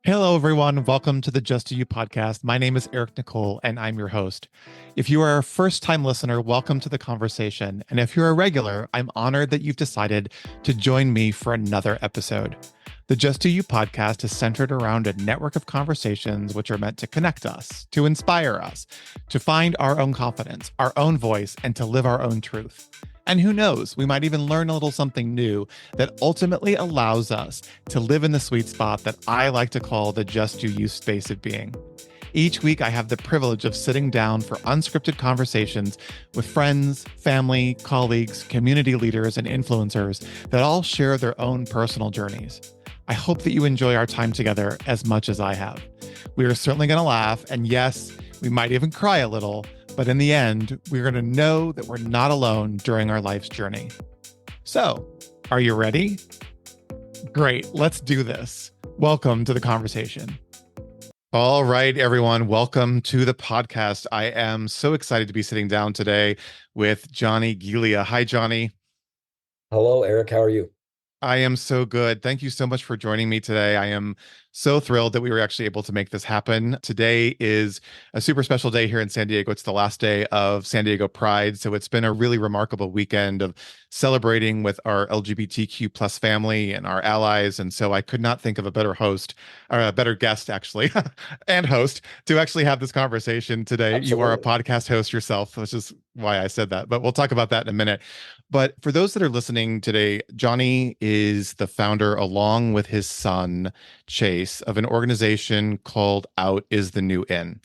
Hello, everyone. Welcome to the Just Do You podcast. My name is Eric Nicole, and I'm your host. If you are a first time listener, welcome to the conversation. And if you're a regular, I'm honored that you've decided to join me for another episode. The Just Do You podcast is centered around a network of conversations which are meant to connect us, to inspire us, to find our own confidence, our own voice, and to live our own truth. And who knows, we might even learn a little something new that ultimately allows us to live in the sweet spot that I like to call the Just Do You space of being. Each week, I have the privilege of sitting down for unscripted conversations with friends, family, colleagues, community leaders, and influencers that all share their own personal journeys. I hope that you enjoy our time together as much as I have. We are certainly going to laugh, and yes, we might even cry a little, but in the end, we're going to know that we're not alone during our life's journey. So, are you ready? Great, let's do this. Welcome to the conversation. All right, everyone, welcome to the podcast. I am so excited to be sitting down today with Johnnie Ghiglia. Hi, Johnnie. Hello, Eric. How are you? I am so good. Thank you so much for joining me today. I am so thrilled that we were actually able to make this happen. Today is a super special day here in San Diego. It's the last day of San Diego Pride. So it's been a really remarkable weekend of celebrating with our LGBTQ plus family and our allies. And so I could not think of a better host or a better guest, actually, and host to actually have this conversation today. You are a Absolutely. podcast host yourself, which is why I said that, but we'll talk about that in a minute. But for those that are listening today, Johnnie is the founder, along with his son, Chase, of an organization called Out is the New In.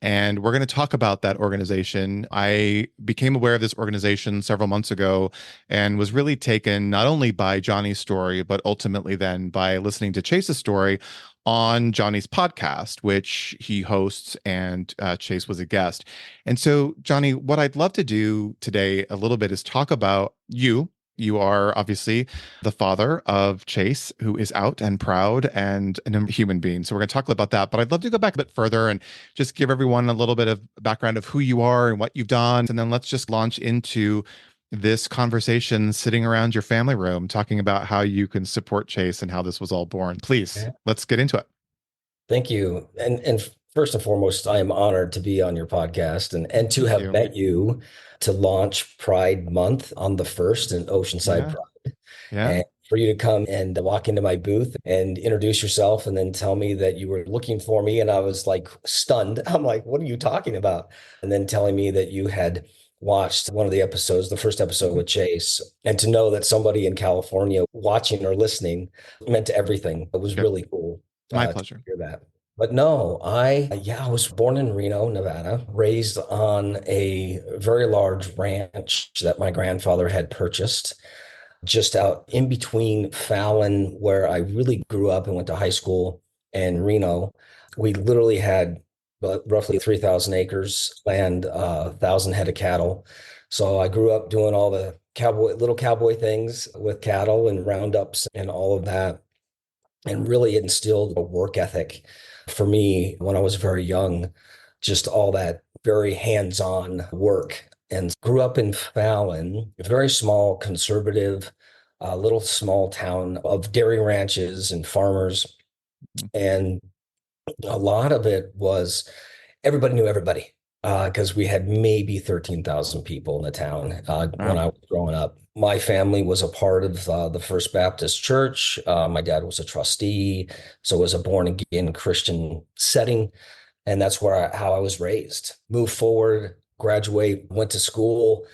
And we're going to talk about that organization. I became aware of this organization several months ago and was really taken not only by Johnnie's story, but ultimately then by listening to Chase's story on Johnnie's podcast, which he hosts, and Chase was a guest. And so, Johnnie, what I'd love to do today a little bit is talk about you. You are obviously the father of Chase, who is out and proud and a human being. So we're going to talk about that. But I'd love to go back a bit further and just give everyone a little bit of background of who you are and what you've done. And then let's just launch into this conversation sitting around your family room, talking about how you can support Chase and how this was all born. Please, Yeah. let's get into it. Thank you. And first and foremost, I am honored to be on your podcast and to Thank have you. met you to launch Pride Month on the first in Oceanside Yeah. Pride. Yeah. And for you to come and walk into my booth and introduce yourself and then tell me that you were looking for me. And I was like stunned. I'm like, what are you talking about? And then telling me that you had watched one of the episodes, the first episode with Chase, and to know that somebody in California watching or listening meant everything. It was Yep. really cool My to pleasure. hear that. But no, I was born in Reno, Nevada, raised on a very large ranch that my grandfather had purchased just out in between Fallon, where I really grew up and went to high school, and Reno. We literally had roughly 3,000 acres land, 1,000 head of cattle. So I grew up doing all the little cowboy things with cattle and roundups and all of that, and really instilled a work ethic for me when I was very young, just all that very hands-on work. And grew up in Fallon, a very small, conservative, little small town of dairy ranches and farmers. And a lot of it was everybody knew everybody because we had maybe 13,000 people in the town when Wow. I was growing up. My family was a part of the First Baptist Church. My dad was a trustee, so it was a born again Christian setting. And that's how I was raised. Moved forward, graduate, went to school,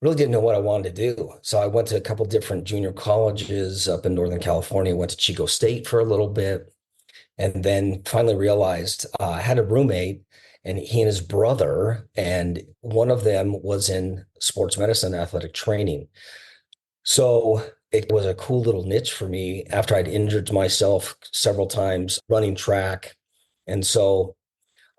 really didn't know what I wanted to do. So I went to a couple different junior colleges up in Northern California, went to Chico State for a little bit, and then finally realized I had a roommate and he and his brother, and one of them was in sports medicine, athletic training. So it was a cool little niche for me after I'd injured myself several times running track. And so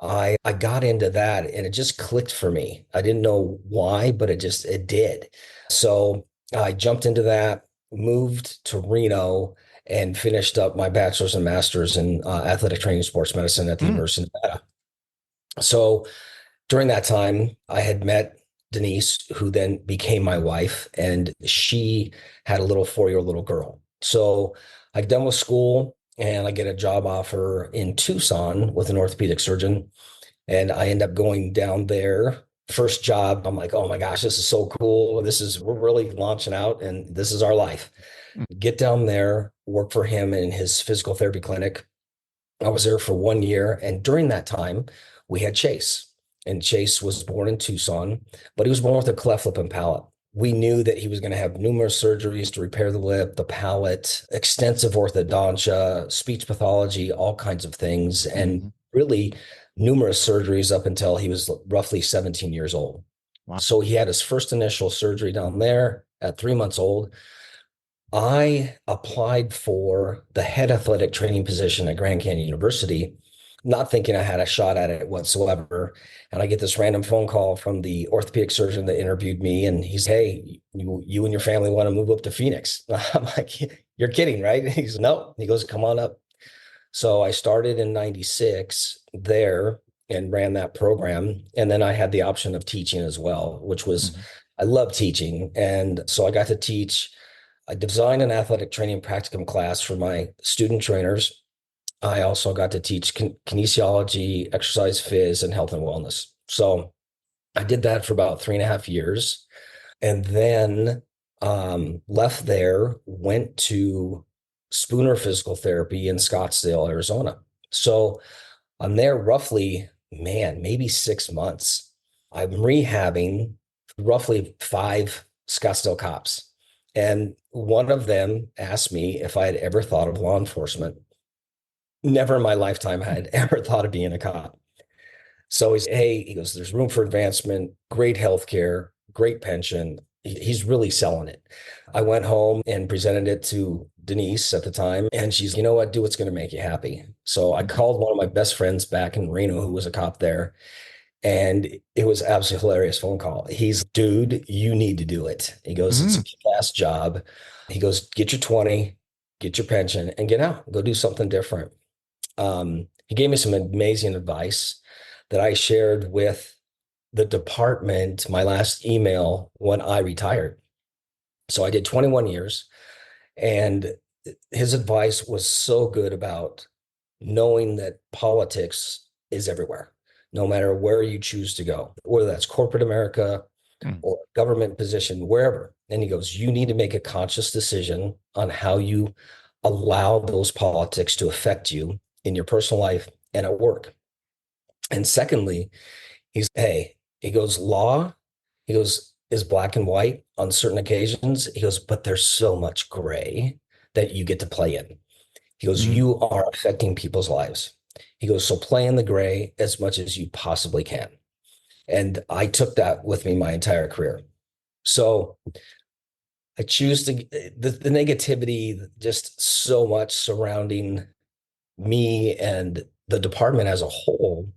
I got into that and it just clicked for me. I didn't know why, but it did. So I jumped into that, moved to Reno, and finished up my bachelor's and master's in athletic training and sports medicine at the Mm. University of Nevada. So during that time, I had met Denise, who then became my wife, and she had a little 4-year little girl. So I'd done with school and I get a job offer in Tucson with an orthopedic surgeon. And I end up going down there. First job, I'm like, oh my gosh, this is so cool. We're really launching out and this is our life. Get down there, work for him in his physical therapy clinic. I was there for 1 year. And during that time, we had Chase. And Chase was born in Tucson, but he was born with a cleft lip and palate. We knew that he was going to have numerous surgeries to repair the lip, the palate, extensive orthodontia, speech pathology, all kinds of things, and Mhm. really numerous surgeries up until he was roughly 17 years old. Wow. So he had his first initial surgery down there at 3 months old. I applied for the head athletic training position at Grand Canyon University, not thinking I had a shot at it whatsoever. And I get this random phone call from the orthopedic surgeon that interviewed me, and he's, hey, you and your family want to move up to Phoenix. I'm like, you're kidding, right? He's, no. He goes, come on up. So I started in 96 there and ran that program. And then I had the option of teaching as well, which was, Mhm. I love teaching. And so I got to teach. I designed an athletic training practicum class for my student trainers. I also got to teach kinesiology, exercise phys, and health and wellness. So I did that for about 3.5 years, and then left there, went to Spooner Physical Therapy in Scottsdale, Arizona. So I'm there roughly, man, maybe 6 months. I'm rehabbing roughly 5 Scottsdale cops. And one of them asked me if I had ever thought of law enforcement. Never in my lifetime had ever thought of being a cop. So he goes, there's room for advancement, great healthcare, great pension. He's really selling it. I went home and presented it to Denise at the time, and she's, you know what, do what's going to make you happy. So I Mhm. called one of my best friends back in Reno, who was a cop there, and it was absolutely hilarious phone call. He's, dude, you need to do it. He goes, it's a Mhm. kick-ass job. He goes, get your 20, get your pension, and get out. Go do something different. He gave me some amazing advice that I shared with the department, my last email when I retired. So I did 21 years, and his advice was so good about knowing that politics is everywhere, no matter where you choose to go, whether that's corporate America Mhm. or government position, wherever. And he goes, you need to make a conscious decision on how you allow those politics to affect you in your personal life and at work. And secondly, he goes, law, he goes, is black and white on certain occasions. He goes, but there's so much gray that you get to play in. He goes, Mhm. you are affecting people's lives. He goes, so play in the gray as much as you possibly can. And I took that with me my entire career. So I choose to, the negativity, just so much surrounding me and the department as a whole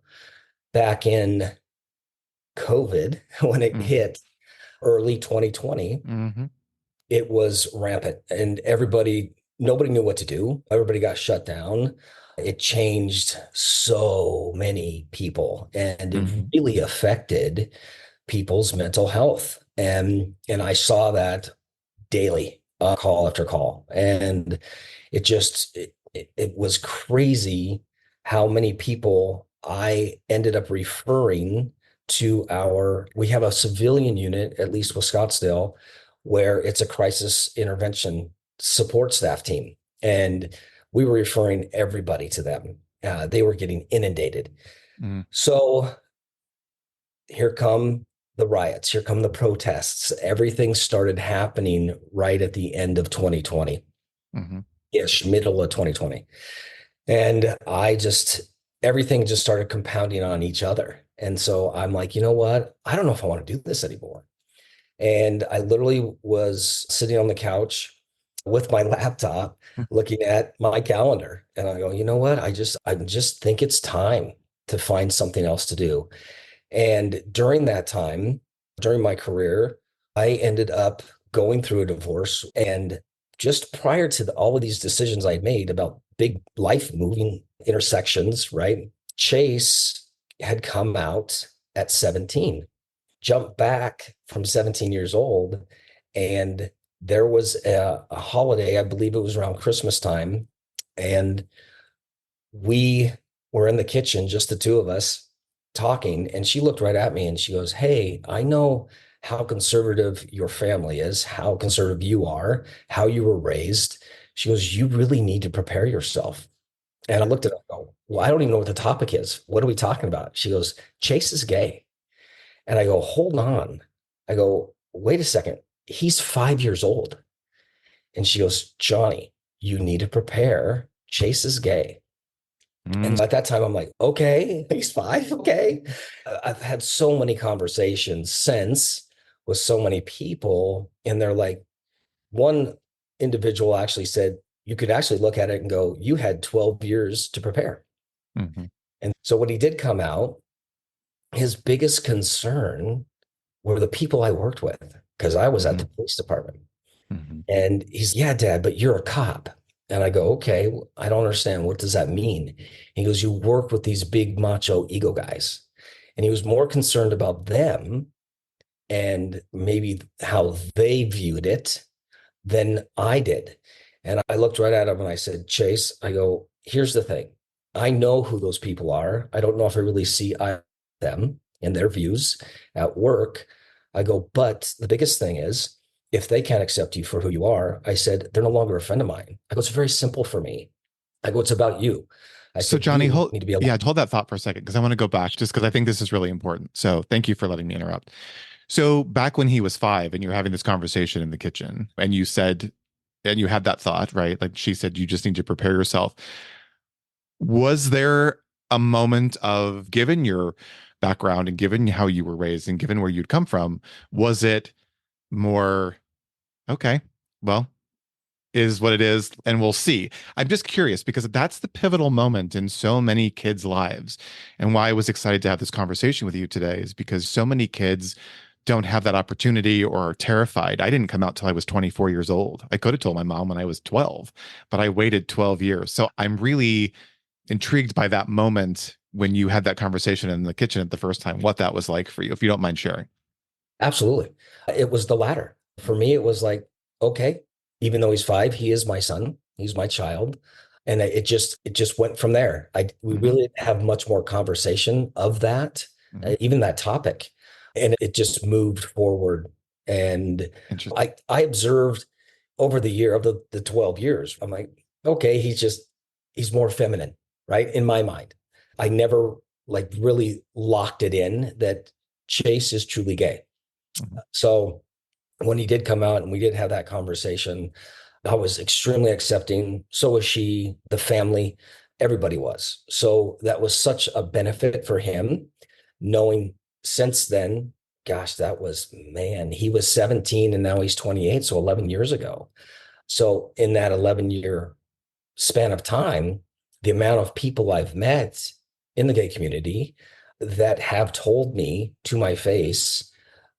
back in COVID, when it Mhm. hit early 2020, Mhm. it was rampant and nobody knew what to do. Everybody got shut down. It changed so many people and it Mhm. really affected people's mental health. And I saw that daily, call after call. And it was crazy how many people I ended up referring to we have a civilian unit, at least with Scottsdale, where it's a crisis intervention support staff team. And we were referring everybody to them. They were getting inundated. Mhm. So here come the riots, here come the protests. Everything started happening right at the end of 2020 Mhm. ish, middle of 2020. And everything just started compounding on each other. And so I'm like, you know what? I don't know if I want to do this anymore. And I literally was sitting on the couch with my laptop looking at my calendar. And I go, you know what? I just think it's time to find something else to do. And during that time, during my career, I ended up going through a divorce. And just prior to all of these decisions I made about big life moving intersections, right? Chase had come out at 17, jumped back from 17 years old. And there was a holiday, I believe it was around Christmas time. And we were in the kitchen, just the two of us talking. And she looked right at me and she goes, "Hey, I know how conservative your family is, how conservative you are, how you were raised." She goes, "You really need to prepare yourself." And I looked at her and go, "Well, I don't even know what the topic is. What are we talking about?" She goes, "Chase is gay." And I go, "Hold on." I go, "Wait a second. He's 5 years old." And she goes, "Johnny, you need to prepare. Chase is gay." And Mm, at that time, I'm like, okay, he's five. Okay. I've had so many conversations since with so many people, and they're like, one individual actually said, you could actually look at it and go, you had 12 years to prepare. mhm, And so when he did come out, his biggest concern were the people I worked with, because I was at mhm, the police department. mhm, And he's, "Yeah, Dad, but you're a cop." And I go, "Okay, I don't understand. What does that mean?" He goes, "You work with these big macho ego guys." And he was more concerned about them and maybe how they viewed it than I did. And I looked right at him and I said, "Chase," I go, "Here's the thing. I know who those people are. I don't know if I really see them and their views at work." I go, "But the biggest thing is, if they can't accept you for who you are," I said, "they're no longer a friend of mine." I go, "It's very simple for me." I go, "It's about you." I So, said, Johnny, "You hold need to be allowed." yeah, hold that thought for a second because I want to go back just because I think this is really important. So, thank you for letting me interrupt. So, back when he was 5 and you're having this conversation in the kitchen, and you said, and you had that thought, right? Like she said, you just need to prepare yourself. Was there a moment of, given your background and given how you were raised and given where you'd come from, was it more, okay, well, is what it is, and we'll see. I'm just curious because that's the pivotal moment in so many kids' lives. And why I was excited to have this conversation with you today is because so many kids don't have that opportunity or are terrified. I didn't come out till I was 24 years old. I could have told my mom when I was 12, but I waited 12 years. So I'm really intrigued by that moment when you had that conversation in the kitchen at the first time, what that was like for you, if you don't mind sharing. Absolutely. It was the latter. For me, it was like, okay, even though he's five, he is my son. He's my child. And it just went from there. We Mm-hmm. really didn't have much more conversation of that, Mm-hmm. even that topic. And it just moved forward. And Interesting. I observed over the year of the 12 years, I'm like, okay, he's more feminine, right? In my mind. I never like really locked it in that Chase is truly gay. Mm-hmm. So when he did come out and we did have that conversation, I was extremely accepting. So was she, the family, everybody was. So that was such a benefit for him, knowing since then, gosh, that was, man, he was 17 and now he's 28. So 11 years ago. So in that 11-year span of time, the amount of people I've met in the gay community that have told me to my face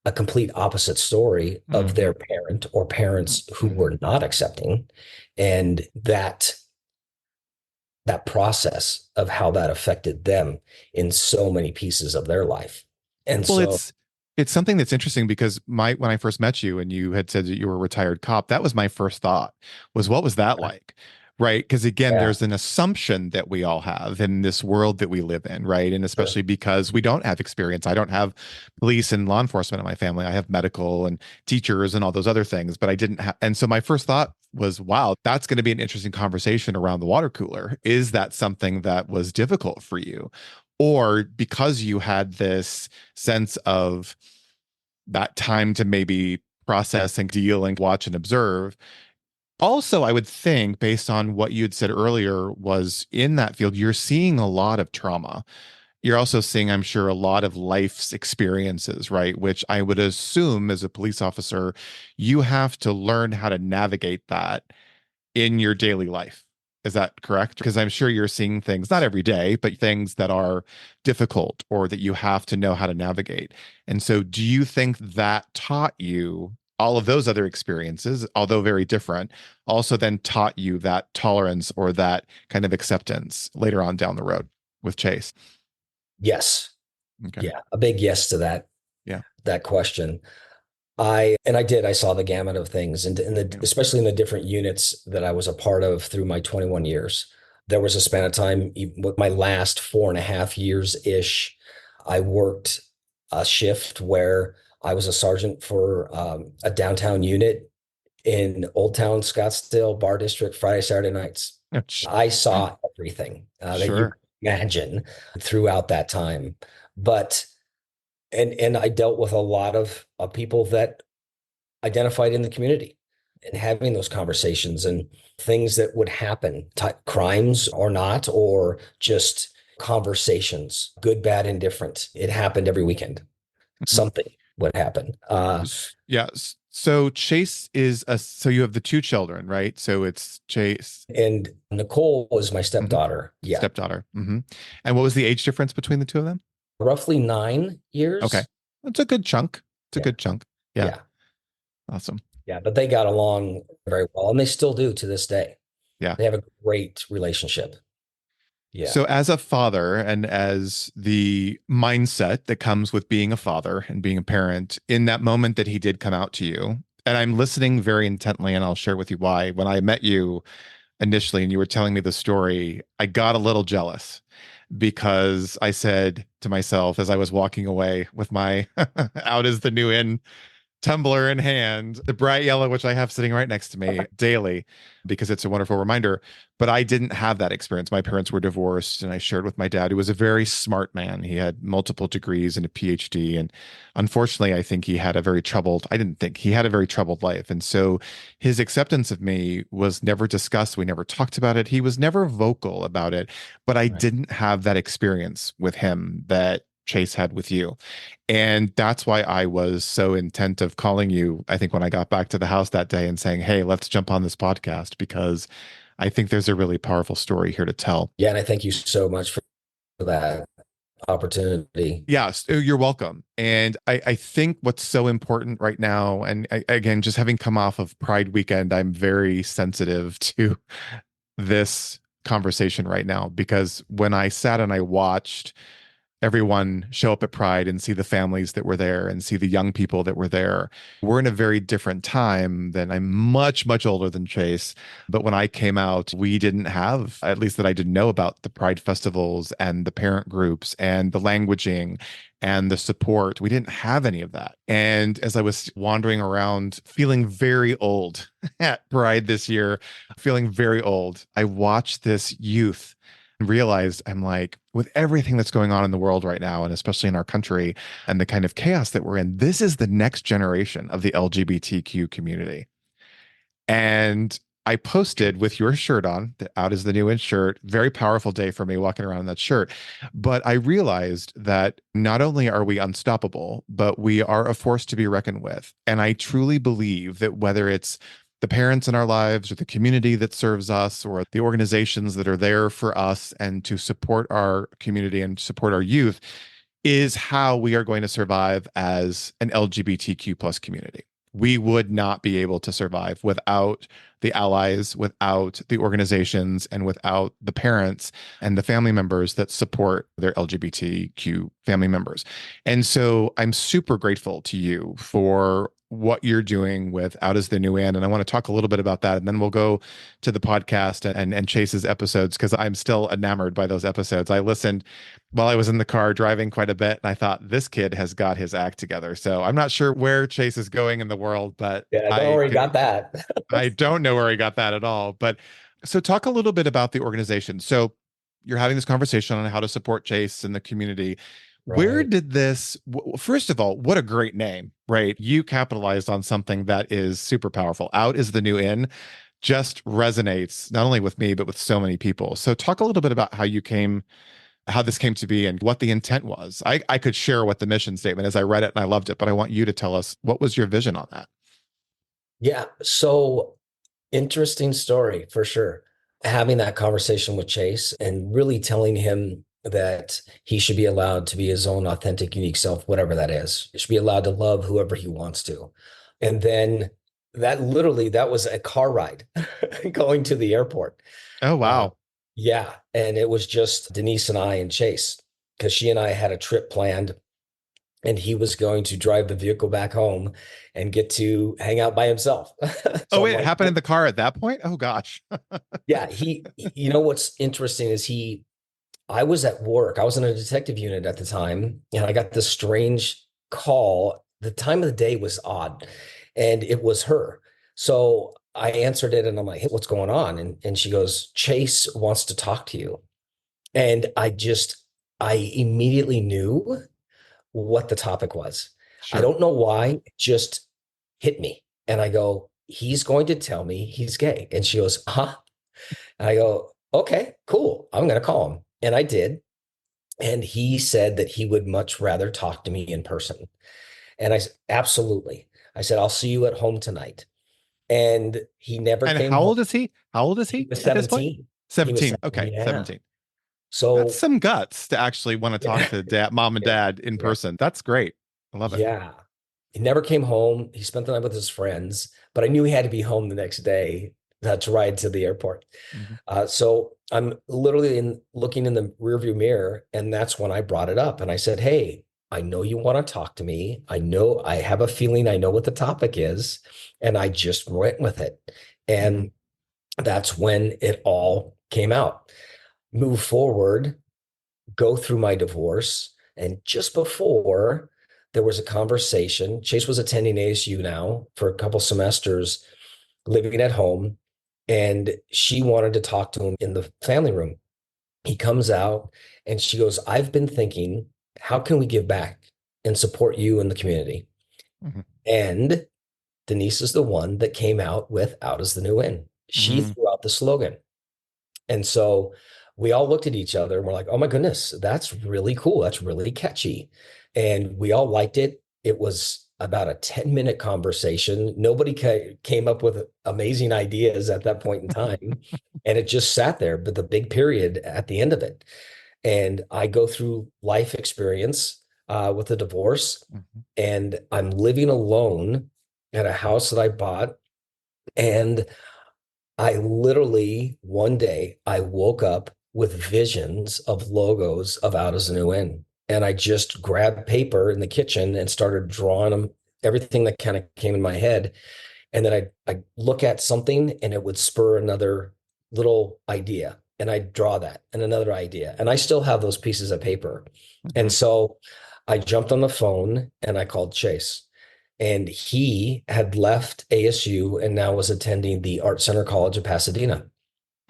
a complete opposite story of Mm-hmm. their parent or parents who Mm-hmm. were not accepting, and that process of how that affected them in so many pieces of their life. And Well, so, it's something that's interesting because my when I first met you and you had said that you were a retired cop, that was my first thought was what was that like? Right? Because again, yeah, there's an assumption that we all have in this world that we live in, right? And sure. especially because we don't have experience. I don't have police and law enforcement in my family. I have medical and teachers and all those other things, but I didn't have. And so my first thought was, wow, that's going to be an interesting conversation around the water cooler. Is that something that was difficult for you? Or because you had this sense of that time to maybe process and deal and watch and observe. Also, I would think, based on what you had said earlier, was in that field, you're seeing a lot of trauma. You're also seeing, I'm sure, a lot of life's experiences, right? Which I would assume as a police officer, you have to learn how to navigate that in your daily life. Is that correct? Because I'm sure you're seeing things, not every day, but things that are difficult or that you have to know how to navigate. And so, do you think that taught you all of those other experiences, although very different, also then taught you that tolerance or that kind of acceptance later on down the road with Chase? Yes, Okay. yeah, a big yes to that Yeah. that question. I saw the gamut of things, and Yeah. especially in the different units that I was a part of through my 21 years. There was a span of time, with my last 4.5 years ish, I worked a shift where I was a sergeant for a downtown unit in Old Town Scottsdale Bar District, Friday, Saturday nights. I saw everything that you Sure. could imagine throughout that time. But and I dealt with a lot of people that identified in the community, and having those conversations and things that would happen, crimes or not, or just conversations, good, bad, and different. It happened every weekend. Mhm. Something would happen. Yeah. So Chase is so you have the two children, right? So it's Chase, And Nicole was my mhm, stepdaughter. Yeah. stepdaughter. And what was the age difference between the two of them? Roughly 9 Okay. years. That's a good chunk. It's a Yeah. good chunk. Yeah. Yeah. Awesome. Yeah. But they got along very well, and they still do to this day. Yeah. They have a great relationship. Yeah. So, as a father, and as the mindset that comes with being a father and being a parent, in that moment that he did come out to you, and I'm listening very intently, and I'll share with you why. When I met you initially and you were telling me the story, I got a little jealous because I said to myself as I was walking away with my out is the new in tumbler in hand, the bright yellow, which I have sitting right next to me daily because it's a wonderful reminder. But I didn't have that experience. My parents were divorced, and I shared with my dad, who was a very smart man. He had multiple degrees and a PhD. And unfortunately, I think he had a very troubled, I didn't think he had a very troubled life. And so his acceptance of me was never discussed. We never talked about it. He was never vocal about it. But I Right. didn't have that experience with him that Chase had with you. And that's why I was so intent of calling you, I think, when I got back to the house that day and saying, hey, let's jump on this podcast because I think there's a really powerful story here to tell. Yeah. And I thank you so much for that opportunity. Yes, you're welcome. And I think what's so important right now, and again, just having come off of Pride weekend, I'm very sensitive to this conversation right now because when I sat and I watched everyone show up at Pride and see the families that were there and see the young people that were there. We're in a very different time than I'm much, much older than Chase. But when I came out, we didn't have, at least that I didn't know about, the Pride festivals and the parent groups and the languaging and the support. We didn't have any of that. And as I was wandering around feeling very old at Pride this year, feeling very old, I watched this youth and realized I'm like, with everything that's going on in the world right now, and especially in our country and the kind of chaos that we're in, this is the next generation of the LGBTQ community. And I posted with your shirt on, the Out is the New In shirt. Very powerful day for me walking around in that shirt. But I realized that not only are we unstoppable, but we are a force to be reckoned with. And I truly believe that whether it's the parents in our lives or the community that serves us or the organizations that are there for us and to support our community and support our youth is how we are going to survive as an LGBTQ plus community. We would not be able to survive without the allies, without the organizations, and without the parents and the family members that support their LGBTQ family members. And so I'm super grateful to you for what you're doing with Out is the New In. And I want to talk a little bit about that. And then we'll go to the podcast and Chase's episodes because I'm still enamored by those episodes. I listened while I was in the car driving quite a bit, and I thought this kid has got his act together. So I'm not sure where Chase is going in the world, but Yeah. Don't I worry, can got that. I don't know where he got that at all. But so talk a little bit about the organization. So you're having this conversation on how to support Chase and the community. Where Right. did this, first of all, what a great name, right? You capitalized on something that is super powerful. Out is the New In just resonates not only with me, but with so many people. So talk a little bit about how this came to be and what the intent was. I could share what the mission statement is. I read it and I loved it, but I want you to tell us what was your vision on that? Yeah. So interesting story for sure. Having that conversation with Chase and really telling him that he should be allowed to be his own authentic, unique self, whatever that is. He should be allowed to love whoever he wants to. And then that was a car ride going to the airport. Oh, Uh, wow. yeah. And it was just Denise and I and Chase, because she and I had a trip planned and he was going to drive the vehicle back home and get to hang out by himself. Oh, So I'm wait, it like, happened in the car at that point? Oh gosh. yeah, you know, what's interesting is I was at work. I was in a detective unit at the time, and I got this strange call. The time of the day was odd, and it was her. So I answered it, and I'm like, "Hey, what's going on?" And she goes, "Chase wants to talk to you." And I immediately knew what the topic was. I Sure. don't know why, it just hit me. And I go, "He's going to tell me he's gay." And she goes, "Huh?" And I go, "Okay, cool. I'm going to call him." And I did. And he said that he would much rather talk to me in person. And I said, "Absolutely." I said, "I'll see you at home tonight." And he never And came how home. old is he? How old is He he was at this point? 17. He was 17. 17. Okay, Yeah. 17. That's So, some guts to actually want to talk yeah, to mom and yeah, dad in yeah. person. That's great. I love it. Yeah. He never came home. He spent the night with his friends, but I knew he had to be home the next day to ride to the airport. Mhm. So I'm literally looking in the rearview mirror, and that's when I brought it up. And I said, "Hey, I know you want to talk to me. I know I have a feeling I know what the topic is." And I just went with it. Mhm. And that's when it all came out. Move forward, go through my divorce. And just before, there was a conversation. Chase was attending ASU now for a couple semesters, living at home, and she wanted to talk to him in the family room. He comes out and she goes, "I've been thinking, how can we give back and support you in the community?" Mhm. And Denise is the one that came out with "Out is the new in." She Mhm. threw out the slogan. And so we all looked at each other and we're like, "Oh my goodness, that's really cool. That's really catchy." And we all liked it. It was about a 10-minute conversation. Nobody came up with amazing ideas at that point in time. And it just sat there, but the big period at the end of it. And I go through life experience with a divorce, Mhm. and I'm living alone at a house that I bought. And I literally, one day, I woke up with visions of logos of Out as a New In. And I just grabbed paper in the kitchen and started drawing them, everything that kind of came in my head. And then I look at something and it would spur another little idea. And I draw that and another idea. And I still have those pieces of paper. And Mhm. so I jumped on the phone and I called Chase. And he had left ASU and now was attending the Art Center College of Pasadena.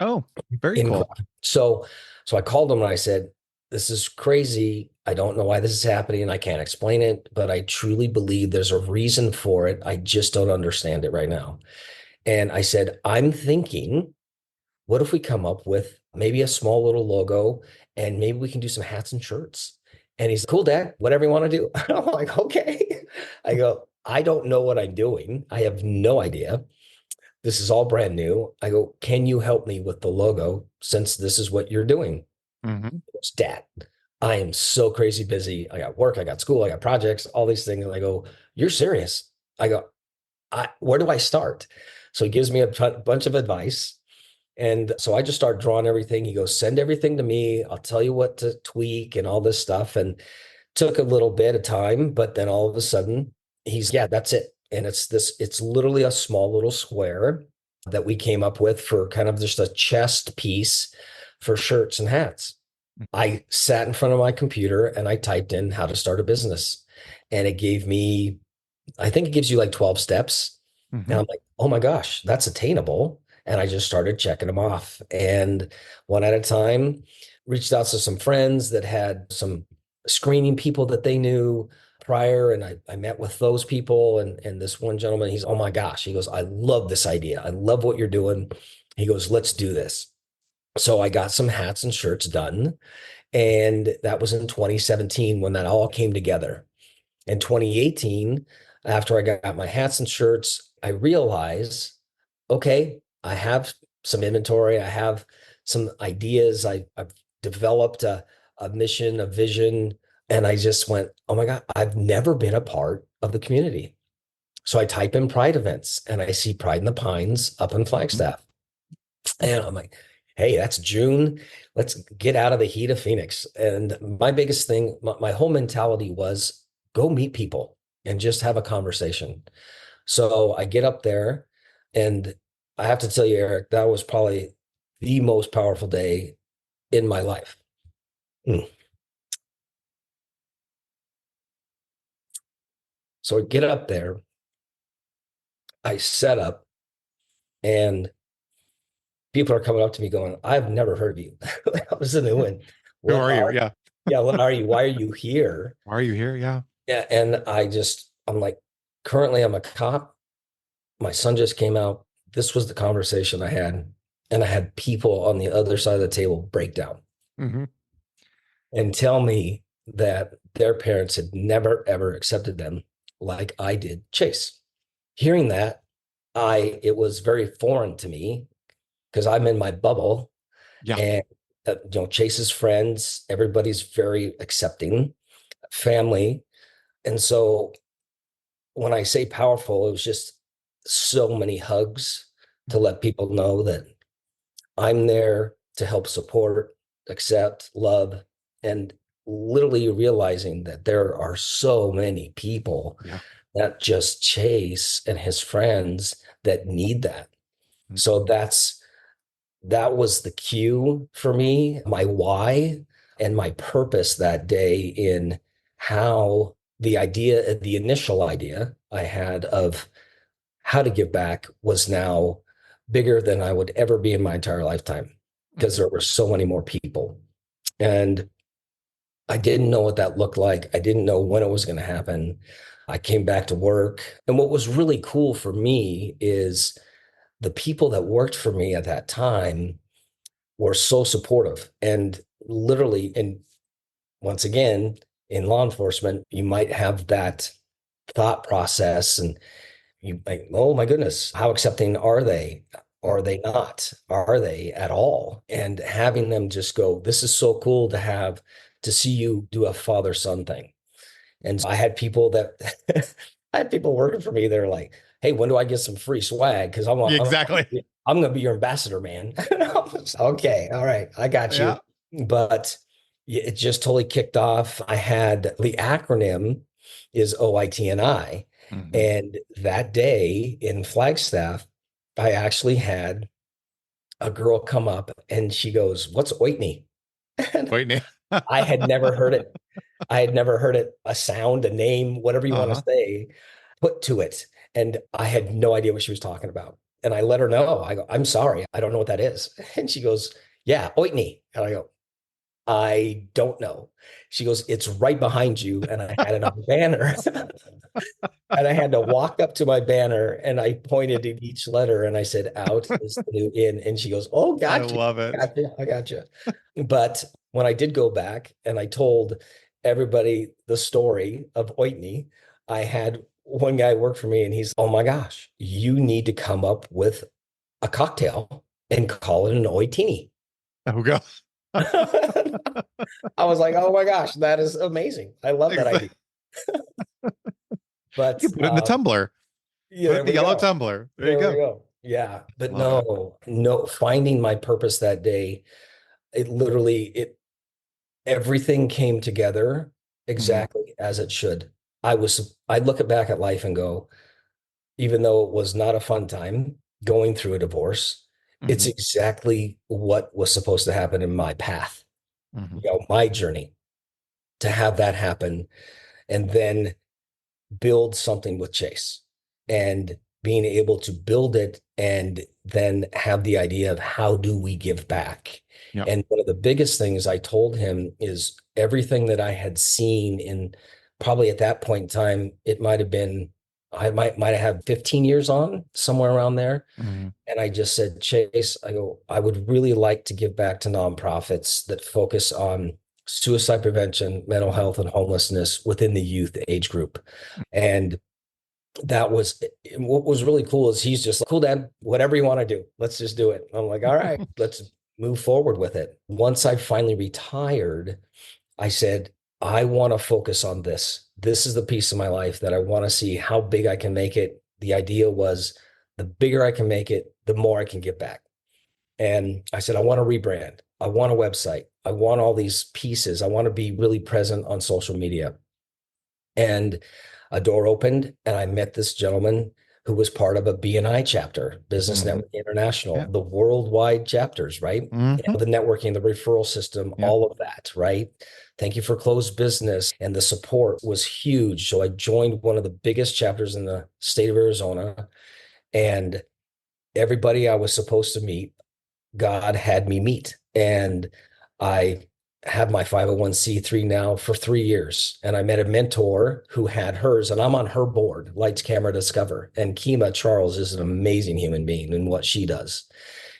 Oh, very In cool. so so I called him and I said, "This is crazy. I don't know why this is happening. I can't explain it, but I truly believe there's a reason for it. I just don't understand it right now." And I said, "I'm thinking, what if we come up with maybe a small little logo and maybe we can do some hats and shirts?" And he's, "Cool, Dad, whatever you want to do." I'm like, "Okay." I go, "I don't know what I'm doing. I have no idea. This is all brand new." I go, "Can you help me with the logo since this is what you're doing?" Mhm. He goes, "Dad, I am so crazy busy. I got work, I got school, I got projects, all these things." And I go, "You're serious?" I go, where do I start?" So he gives me a bunch of advice. And so I just start drawing everything. He goes, "Send everything to me. I'll tell you what to tweak and all this stuff." And took a little bit of time, but then all of a sudden yeah, that's it. And it's literally a small little square that we came up with for kind of just a chest piece for shirts and hats. I sat in front of my computer and I typed in how to start a business. And it gave me, I think it gives you like 12 steps. And Mhm. I'm like, "Oh my gosh, that's attainable." And I just started checking them off. And one at a time, reached out to some friends that had some screening people that they knew prior. And I met with those people. And this one gentleman, he's, "Oh my gosh." He goes, "I love this idea. I love what you're doing." He goes, "Let's do this." So I got some hats and shirts done. And that was in 2017 when that all came together. In 2018, after I got my hats and shirts, I realized, okay, I have some inventory. I have some ideas. I've developed a mission, a vision. And I just went, "Oh my God, I've never been a part of the community." So I type in Pride events and I see Pride in the Pines up in Mhm. Flagstaff. And I'm like, "Hey, that's June. Let's get out of the heat of Phoenix." And my biggest thing, my whole mentality was go meet people and just have a conversation. So I get up there, and I have to tell you, Eric, that was probably the most powerful day in my life. Mm. So I get up there, I set up, and people are coming up to me going, I've never heard of you. I was a new one. Who What are you? are, Yeah. yeah, what are you? Why are you here? Why are you here? Yeah. Yeah. And I'm like, currently I'm a cop. My son just came out. This was the conversation I had. And I had people on the other side of the table break down Hmm. and tell me that their parents had never, ever accepted them like I did Chase. Hearing that, it was very foreign to me because I'm in my bubble, Yeah. and Chase's friends, everybody's very accepting, family. And so when I say powerful, it was just so many hugs to let people know that I'm there to help support, accept, love, and literally realizing that there are so many people, Yeah. not just Chase and his friends, that need that. So that was the cue for me, my why and my purpose that day, in how the initial idea I had of how to give back was now bigger than I would ever be in my entire lifetime, because there were so many more people. And I didn't know what that looked like. I didn't know when it was going to happen. I came back to work. And what was really cool for me is the people that worked for me at that time were so supportive. And literally, and once again, in law enforcement, you might have that thought process, and you like, oh my goodness, how accepting are they? Are they not? Are they at all? And having them just go, this is so cool to see you do a father-son thing. And I had people I had people working for me. They're like, hey, when do I get some free swag? Because Yeah, exactly. I'm going to be your ambassador, man. Okay. All right. I got you. Yeah. But it just totally kicked off. I had the acronym is OITNI. Hmm. And that day in Flagstaff, I actually had a girl come up and she goes, what's Oitney? And Wait. I had never heard it. I had never heard it, a sound, a name, whatever you want to Uh-huh. say, put to it. And I had no idea what she was talking about. And I let her know. I go, I'm sorry, I don't know what that is. And she goes, yeah, Oitney. And I go, I don't know. She goes, it's right behind you. And I had it on a banner. And I had to walk up to my banner and I pointed at each letter and I said, out is the new in. And she goes, oh, I gotcha. love it. Gotcha. I gotcha. But when I did go back and I told everybody the story of Oitney, I had one guy work for me and he's, oh my gosh, you need to come up with a cocktail and call it an Oitini. Oh, go. I was like, oh my gosh, that is amazing. I love that idea. Exactly. You But can put it in the tumbler. yeah, Put it there in the we yellow go. tumbler. There you There we go. go. Yeah. But Love it. no, finding my purpose that day, it everything came together Hmm. exactly as it should. I look back at life and go, even though it was not a fun time going through a divorce, it's Hmm. exactly what was supposed to happen in my path, Hmm. my journey, to have that happen and then build something with Chase, and being able to build it and then have the idea of how do we give back. Yep. And one of the biggest things I told him is everything that I had seen in, probably at that point in time, it might have been, I might have had 15 years on, somewhere around there. Hmm. And I just said, Chase, I go, I would really like to give back to nonprofits that focus on suicide prevention, mental Hmm. health, and homelessness within the youth age group. And that was what was really cool is he's just like, cool, Dad, whatever you want to do, let's just do it. I'm like, all right, let's move forward with it. Once I finally retired, I said, I want to focus on this. This is the piece of my life that I want to see how big I can make it. The idea was the bigger I can make it, the more I can give back. And I said, I want to rebrand. I want a website. I want all these pieces. I want to be really present on social media. And a door opened and I met this gentleman who was part of a BNI chapter, Business Hmm. Network International, Yeah. the worldwide chapters, right? Hmm. The networking, the referral system, Yeah. all of that, right? Thank you for closed business. And the support was huge. So I joined one of the biggest chapters in the state of Arizona. And everybody I was supposed to meet, God had me meet. And I have my 501(c)(3) now for 3 years. And I met a mentor who had hers, and I'm on her board, Lights Camera Discover. And Kima Charles is an amazing human being in what she does.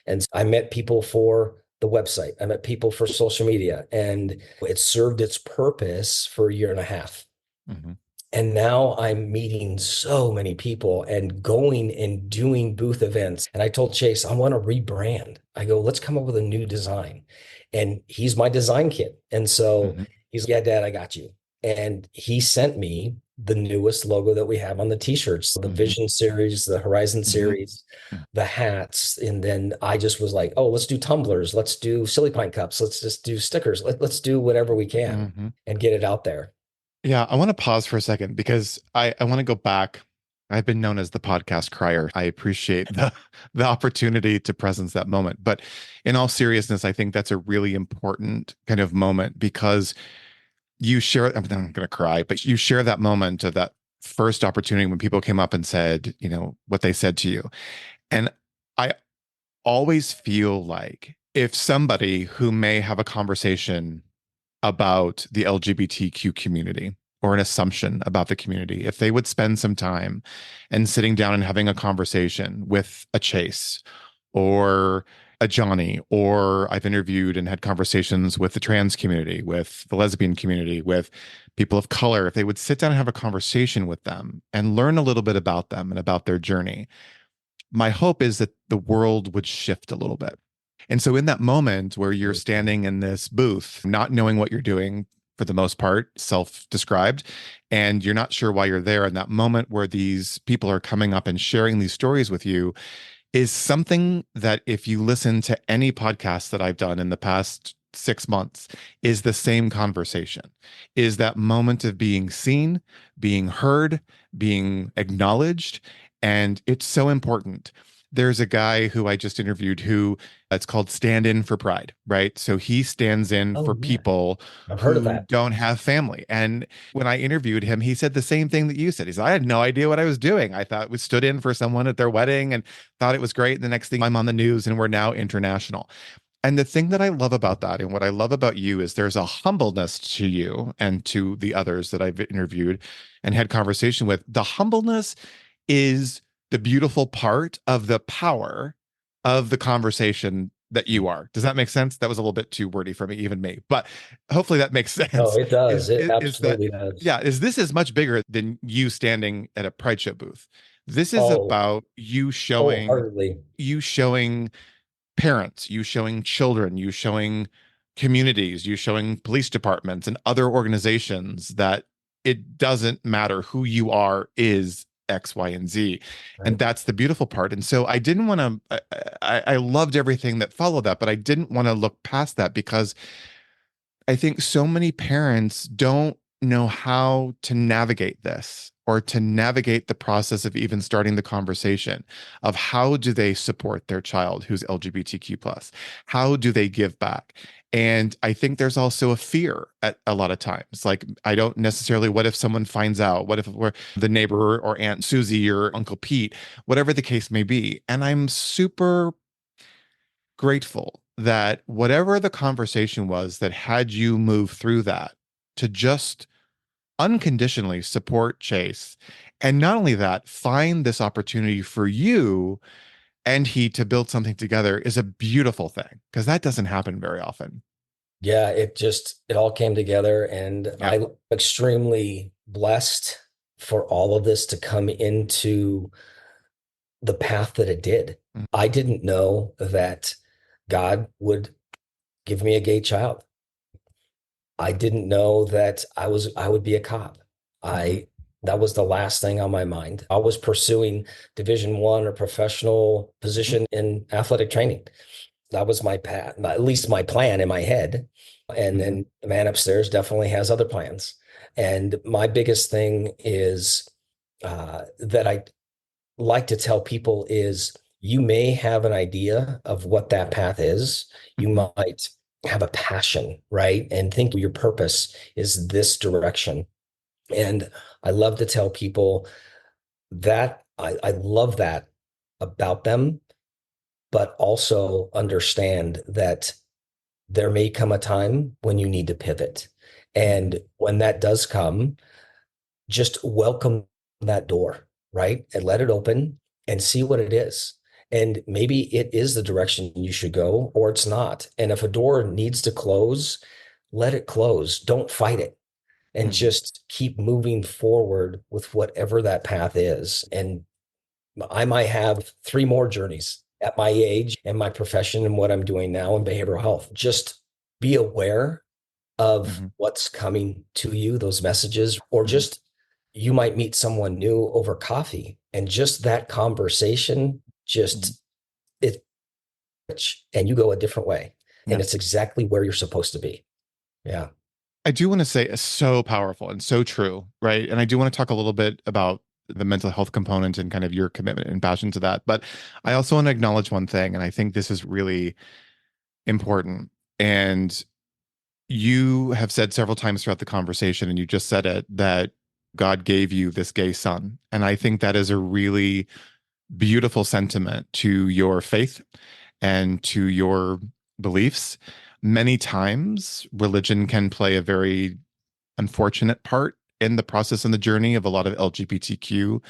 And I met people for the website, I met people for social media, and it served its purpose for a year and a half. Hmm. And now I'm meeting so many people and going and doing booth events. And I told Chase, I want to rebrand. I go, let's come up with a new design. And he's my design kid. And so Hmm. he's, yeah, Dad, I got you. And he sent me the newest logo that we have on the t-shirts, the Hmm. Vision series, the Horizon Hmm. series, the hats. And then I just was like, oh, let's do tumblers. Let's do silly pine cups. Let's just do stickers. Let's do whatever we can Hmm. and get it out there. Yeah, I want to pause for a second because I want to go back. I've been known as the podcast crier. I appreciate the opportunity to presence that moment. But in all seriousness, I think that's a really important kind of moment because you share, I'm not going to cry, but you share that moment of that first opportunity when people came up and said, what they said to you. And I always feel like if somebody who may have a conversation about the LGBTQ community or an assumption about the community, if they would spend some time and sitting down and having a conversation with a Chase or a Johnnie, or I've interviewed and had conversations with the trans community, with the lesbian community, with people of color, if they would sit down and have a conversation with them and learn a little bit about them and about their journey, my hope is that the world would shift a little bit. And so, in that moment where you're standing in this booth, not knowing what you're doing for the most part, self described, and you're not sure why you're there, in that moment where these people are coming up and sharing these stories with you, is something that if you listen to any podcast that I've done in the past 6 months, is the same conversation, is that moment of being seen, being heard, being acknowledged. And it's so important. There's a guy who I just interviewed who it's called Stand In for Pride, right? So he stands in for Oh, yeah. people I've heard of who that. don't have family. And when I interviewed him, he said the same thing that you said. He said, I had no idea what I was doing. I thought we stood in for someone at their wedding and thought it was great. And the next thing I'm on the news and we're now international. And the thing that I love about that and what I love about you is there's a humbleness to you and to the others that I've interviewed and had conversation with. The humbleness is the beautiful part of the power of the conversation that you are. Does that make sense? That was a little bit too wordy for me, even me, but hopefully that makes No, sense. it does. Is It is that absolutely does. yeah, is this is much bigger than you standing at a Pride Show booth. This is Oh, about you showing wholeheartedly. you showing parents, you showing children, you showing communities, you showing police departments and other organizations that it doesn't matter who you are is X, Y, and Z. And Right. that's the beautiful part. And so I didn't want to, I loved everything that followed that, but I didn't want to look past that because I think so many parents don't know how to navigate this or to navigate the process of even starting the conversation of how do they support their child who's LGBTQ plus? How do they give back? And I think there's also a fear at a lot of times. Like, I don't necessarily, what if someone finds out? What if we're the neighbor or Aunt Susie or Uncle Pete, whatever the case may be? And I'm super grateful that whatever the conversation was that had you move through that to just unconditionally support Chase. And not only that, find this opportunity for you and he to build something together is a beautiful thing because that doesn't happen very often. Yeah, it all came together, and Yeah. I'm extremely blessed for all of this to come into the path that it did. Mhm. I didn't know that God would give me a gay child. I didn't know that I would be a cop. Mhm. I That was the last thing on my mind. I was pursuing Division I or professional Mhm. position in athletic training. That was my path, at least my plan in my head. And Hmm. then the man upstairs definitely has other plans. And my biggest thing is that I like to tell people is you may have an idea of what that path is. You Hmm. might have a passion, right? And think your purpose is this direction. And I love to tell people that I love that about them, but also understand that there may come a time when you need to pivot. Hmm. And when that does come, just welcome that door, right? And let it open and see what it is. And maybe it is the direction you should go, or it's not. And if a door needs to close, let it close. Don't fight it and Hmm. just keep moving forward with whatever that path is. And I might have three more journeys at my age and my profession and what I'm doing now in behavioral health. Just be aware of Hmm. what's coming to you, those messages, or Hmm. just you might meet someone new over coffee and just that conversation, Hmm. just it, and you go a different way. And Yeah. it's exactly where you're supposed to be. Yeah. I do want to say it's so powerful and so true, right? And I do want to talk a little bit about the mental health component and kind of your commitment and passion to that. But I also want to acknowledge one thing, and I think this is really important. And you have said several times throughout the conversation, and you just said it, that God gave you this gay son. And I think that is a really beautiful sentiment to your faith and to your beliefs. Many times, religion can play a very unfortunate part in the process and the journey of a lot of LGBTQ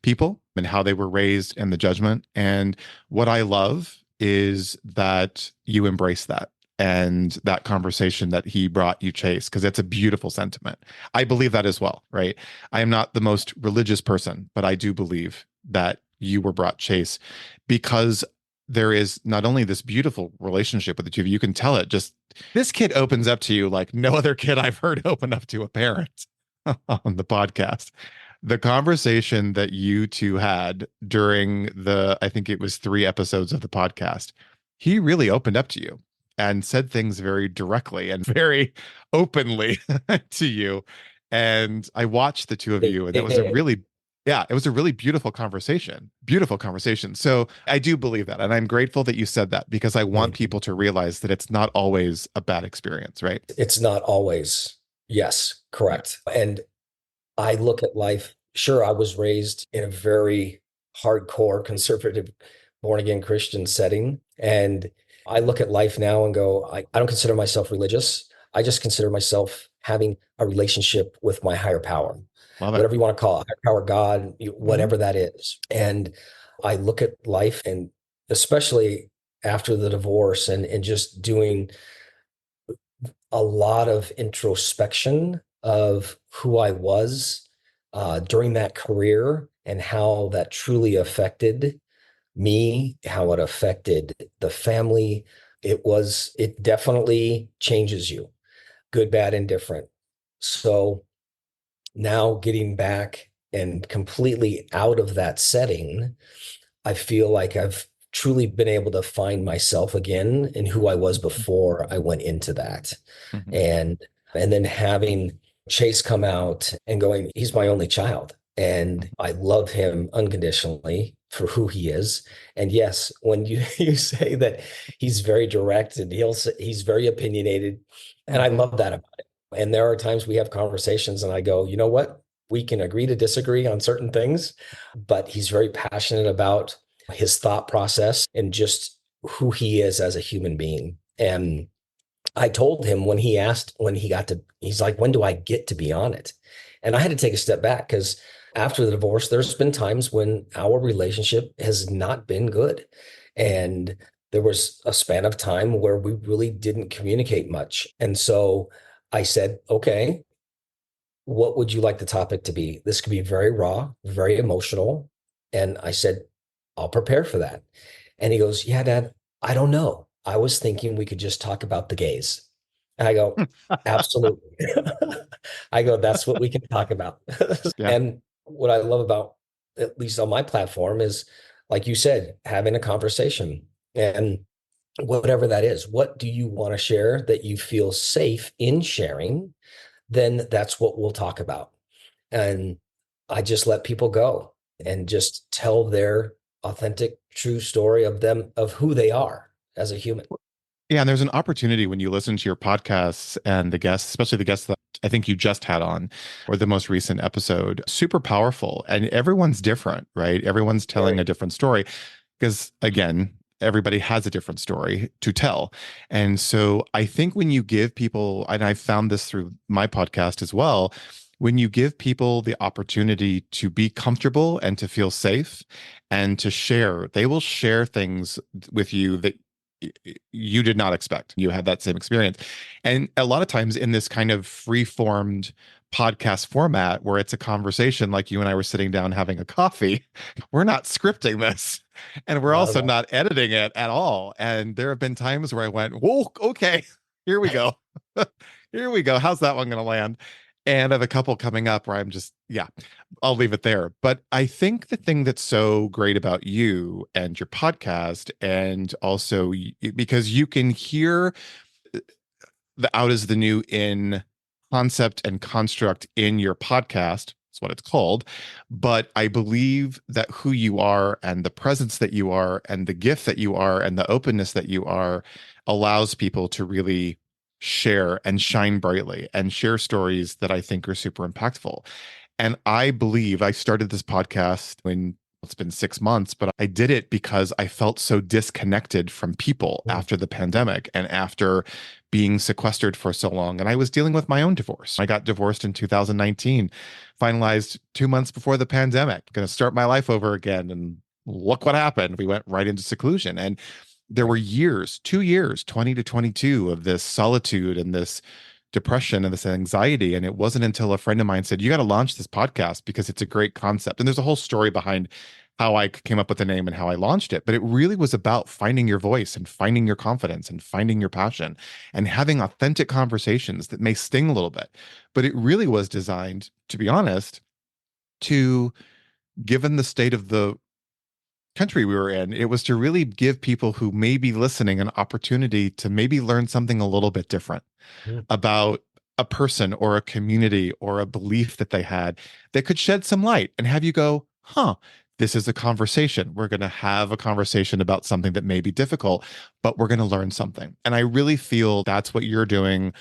people and how they were raised and the judgment. And what I love is that you embrace that and that conversation that he brought you, Chase, because it's a beautiful sentiment. I believe that as well, right? I am not the most religious person, but I do believe that you were brought Chase because there is not only this beautiful relationship with the two of you, you can tell it just this kid opens up to you like no other kid I've heard open up to a parent on the podcast. The conversation that you two had during I think it was 3 episodes of the podcast, he really opened up to you and said things very directly and very openly to you. And I watched the two of you, and it was a really yeah, it was a really beautiful conversation. Beautiful conversation. So I do believe that. And I'm grateful that you said that because I want people to realize that it's not always a bad experience, right? It's not always, yes, Yeah. correct. And I look at life, sure, I was raised in a very hardcore, conservative, born again Christian setting. And I look at life now and go, I don't consider myself religious. I just consider myself having a relationship with my higher power, Love it. whatever you want to call it, higher power, God, Hmm. whatever that is. And I look at life and especially after the divorce and just doing a lot of introspection of who I was during that career and how that truly affected me, how it affected the family. It definitely changes you, good, bad, and different. So now getting back and completely out of that setting, I feel like I've truly been able to find myself again in who I was before I went into that. Hmm. And and then having Chase come out and going, he's my only child. And I love him unconditionally for who he is. And yes, when you you say that he's very direct and he's very opinionated, and I Hmm. love that about him. And there are times we have conversations and I go, you know what? We can agree to disagree on certain things, but he's very passionate about his thought process and just who he is as a human being. And I told him when he asked, when he got to, he's like, when do I get to be on it? And I had to take a step back because after the divorce, there's been times when our relationship has not been good. And there was a span of time where we really didn't communicate much. And so I said, okay, what would you like the topic to be? This could be very raw, very emotional. And I said, I'll prepare for that. And he goes, yeah, Dad, I don't know. I was thinking we could just talk about the gays. And I go, absolutely. I go, that's what we can talk about. Yeah. And what I love about, at least on my platform, is like you said, having a conversation. And whatever that is. What do you want to share that you feel safe in sharing? Then that's what we'll talk about. And I just let people go and just tell their authentic, true story of them, of who they are as a human. Yeah, and there's an opportunity when you listen to your podcasts and the guests, especially the guests that I think you just had on, or the most recent episode, super powerful. And everyone's different, right? Everyone's telling a Very. different story because, again, everybody has a different story to tell. And so I think when you give people, and I've found this through my podcast as well, when you give people the opportunity to be comfortable and to feel safe and to share, they will share things with you that you did not expect. You had that same experience. And a lot of times in this kind of free-formed podcast format where it's a conversation like you and I were sitting down having a coffee, we're not scripting this and we're Not at also all. not editing it at all. And there have been times where I went, whoa, okay, here we go. Here we go. How's that one going to land? And I have a couple coming up where I'm just, yeah, I'll leave it there. But I think the thing that's so great about you and your podcast, and also because you can hear the out is the new in concept and construct in your podcast. That's what it's called. But I believe that who you are and the presence that you are and the gift that you are and the openness that you are allows people to really share and shine brightly and share stories that I think are super impactful. And I believe I started this podcast when it's been 6 months, but I did it because I felt so disconnected from people Mm. after the pandemic and after being sequestered for so long. And I was dealing with my own divorce. I got divorced in 2019, finalized 2 months before the pandemic, going to start my life over again. And look what happened. We went right into seclusion. And there were Right. years, 2 years, 20 to 22, of this solitude and this depression and this anxiety. And it wasn't until a friend of mine said, you got to launch this podcast because it's a great concept. And there's a whole story behind how I came up with the name and how I launched it. But it really was about finding your voice and finding your confidence and finding your passion and having authentic conversations that may sting a little bit. But it really was designed, to be honest, to, given the state of the country we were in, it was to really give people who may be listening an opportunity to maybe learn something a little bit different Mm. about a person or a community or a belief that they had that could shed some light and have you go, huh, this is a conversation. We're going to have a conversation about something that may be difficult, but we're going to learn something. And I really feel that's what you're doing